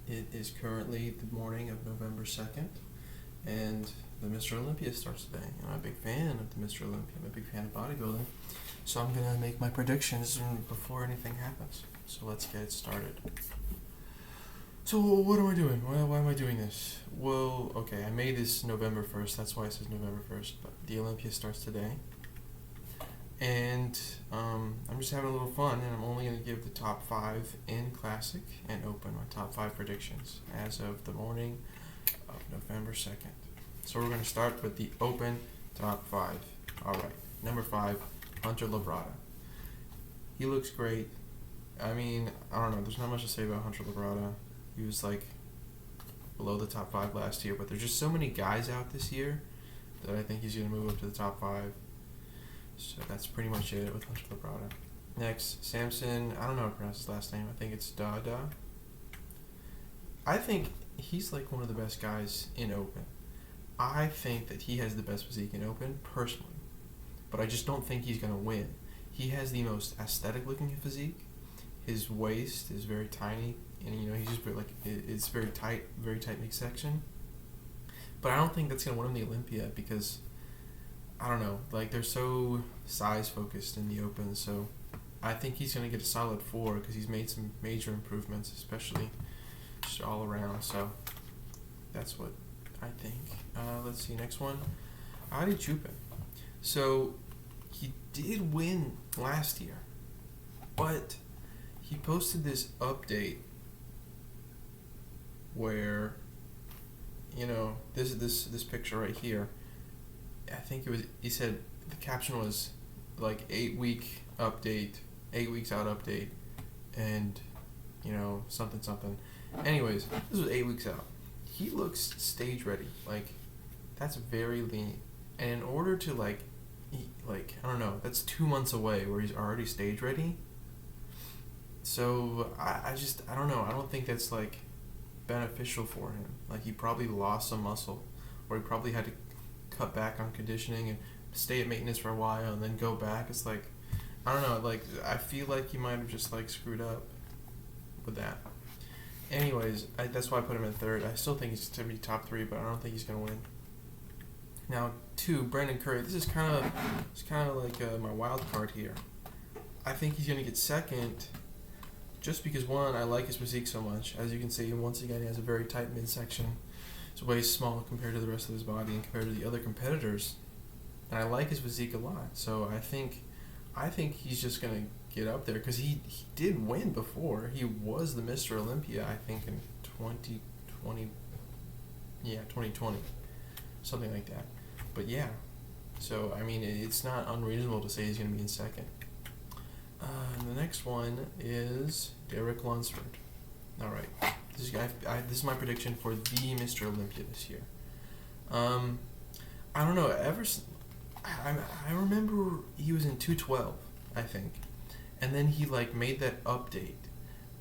It is currently the morning of November 2nd, and the Mr. Olympia starts today. And I'm a big fan of the Mr. Olympia. I'm a big fan of bodybuilding. So I'm going to make my predictions before anything happens. So let's get started. So what am I doing? Why am I doing this? Well, okay, I made this November 1st. That's why it says November 1st. But the Olympia starts today. And I'm just having a little fun, and I'm only going to give the top 5 in Classic and Open, my top 5 predictions as of the morning of November 2nd. So we're going to start with the Open top 5. Alright, number 5, Hunter Labrada. He looks great. I mean, I don't know, there's not much to say about Hunter Labrada. He was like below the top 5 last year, but there's just so many guys out this year that I think he's going to move up to the top 5. So that's pretty much it with Hunter Labrada. Next, Samson, I don't know how to pronounce his last name. I think it's Dada. I think he's like one of the best guys in Open. I think that he has the best physique in Open, personally. But I just don't think he's going to win. He has the most aesthetic looking physique. His waist is very tiny. And, he's just like, it's very tight midsection. But I don't think that's going to win him the Olympia because, I don't know, like they're so size focused in the Open, so I think he's going to get a solid 4 because he's made some major improvements, especially just all around, so that's what I think. Let's see, next one, Adi Chupin. So he did win last year, but he posted this update where, this picture right here, I think he said the caption was like 8 weeks out update, and something. Anyways, this was 8 weeks out. He looks stage ready. Like, that's very lean. And in order to I don't know, that's 2 months away where he's already stage ready. So I don't know. I don't think that's like beneficial for him. Like, he probably lost some muscle, or he probably had to cut back on conditioning and stay at maintenance for a while and then go back. It's like, I don't know, like I feel like he might have just like screwed up with that. Anyways, that's why I put him in 3rd. I still think he's to be top 3, but I don't think he's gonna win. Now 2, Brandon Curry. This is kind of like my wild card here. I think he's gonna get 2nd, just because 1, I like his physique so much. As you can see, once again, he has a very tight midsection. His waist small compared to the rest of his body and compared to the other competitors, and I like his physique a lot. So I think he's just gonna get up there because he did win before. He was the Mr. Olympia, I think, in 2020. Yeah, 2020, something like that. But yeah, so I mean, it's not unreasonable to say he's gonna be in 2nd. And the next one is Derek Lunsford. All right. This is my prediction for the Mr. Olympia this year. I don't know. I remember he was in 212, I think, and then he made that update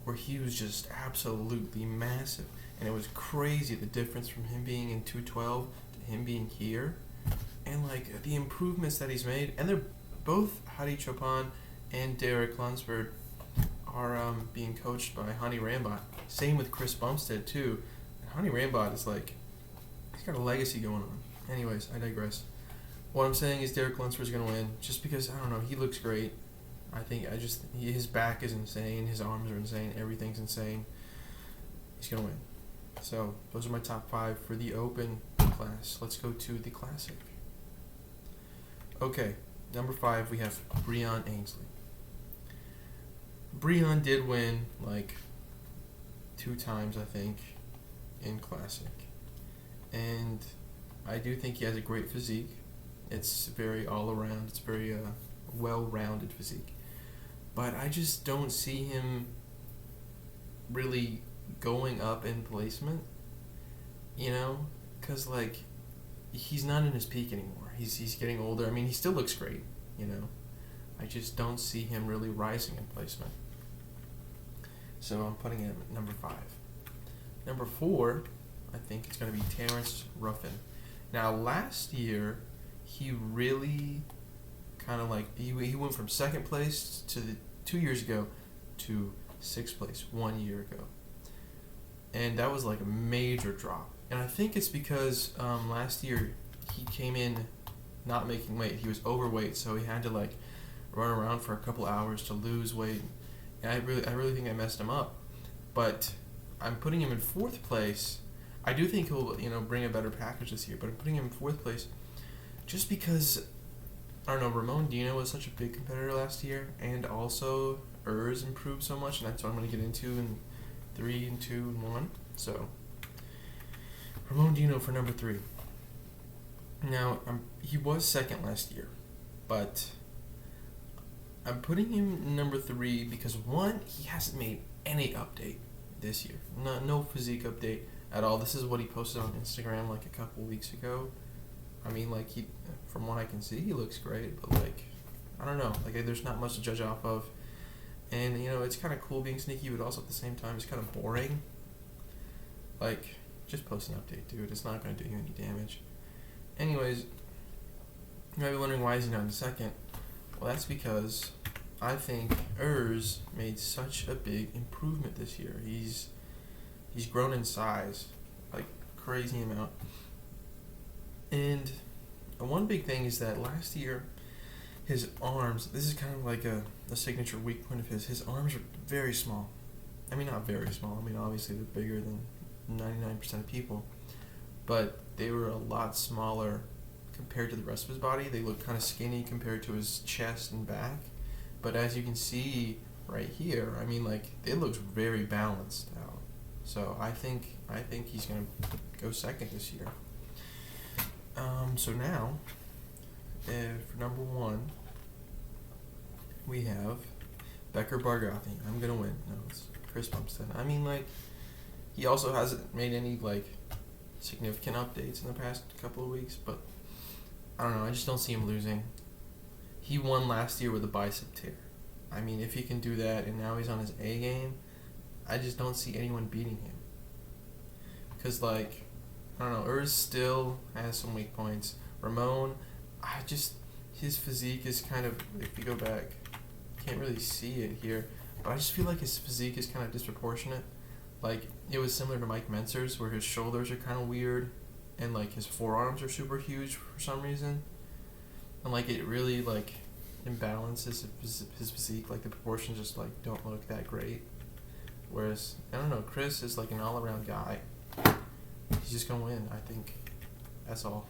where he was just absolutely massive, and it was crazy the difference from him being in 212 to him being here, and the improvements that he's made. And they're both Hadi Chopin and Derek Lunsford are being coached by Hani Rambot. Same with Chris Bumstead too. And Hani Rambot is he's got a legacy going on. Anyways, I digress. What I'm saying is Derek Lunsford's gonna win, just because I don't know, he looks great. I think his back is insane, his arms are insane, everything's insane. He's gonna win. So those are my top 5 for the Open class. Let's go to the Classic. Okay, number 5 we have Breon Ainsley. Breon did win 2 times, I think, in Classic, and I do think he has a great physique. It's very all around. It's very well-rounded physique, but I just don't see him really going up in placement. Because he's not in his peak anymore. He's getting older. I mean, he still looks great. I just don't see him really rising in placement. So I'm putting him at number 5. Number 4, I think it's going to be Terrence Ruffin. Now, last year, he really kind of he went from 2nd place to 2 years ago to 6th place 1 year ago. and that was like a major drop. And I think it's because last year he came in not making weight. He was overweight, so he had to like run around for a couple hours to lose weight. And I really think I messed him up. But I'm putting him in 4th place. I do think he'll bring a better package this year, but I'm putting him in 4th place just because I don't know. Ramon Dino was such a big competitor last year, and also Urs improved so much, and that's what I'm going to get into in 3 and 2 and 1. So Ramon Dino for number 3. Now he was 2nd last year, but I'm putting him number 3 because 1, he hasn't made any update this year. No physique update at all. This is what he posted on Instagram like a couple weeks ago. I mean, like, from what I can see, he looks great, but like, I don't know, like, there's not much to judge off of. And it's kind of cool being sneaky, but also at the same time it's kind of boring. Like, just post an update, dude. It's not going to do you any damage. Anyways, you might be wondering why is he not in 2nd. Well, that's because I think Urs made such a big improvement this year. He's grown in size, like crazy amount. And one big thing is that last year, his arms, this is kind of like a signature weak point of his. His arms are very small. I mean, not very small. I mean, obviously they're bigger than 99% of people. But they were a lot smaller compared to the rest of his body. They look kind of skinny compared to his chest and back. But as you can see right here, I mean, like, it looks very balanced out. So I think he's going to go 2nd this year. So now, for number 1, we have Becker Bargathy. I'm going to win. No, it's Chris Bumstead. I mean, like, he also hasn't made any, like, significant updates in the past couple of weeks, but I don't know. I just don't see him losing. He won last year with a bicep tear. I mean, if he can do that and now he's on his A game, I just don't see anyone beating him. Because, like, I don't know, Urs still has some weak points. Ramon, his physique is kind of, if you go back, can't really see it here, but I just feel like his physique is kind of disproportionate. Like, it was similar to Mike Mentzer's, where his shoulders are kind of weird, and, like, his forearms are super huge for some reason. And, like, it really, like, imbalances his physique. Like, the proportions just, like, don't look that great. Whereas, I don't know, Chris is, like, an all-around guy. He's just going to win, I think. That's all.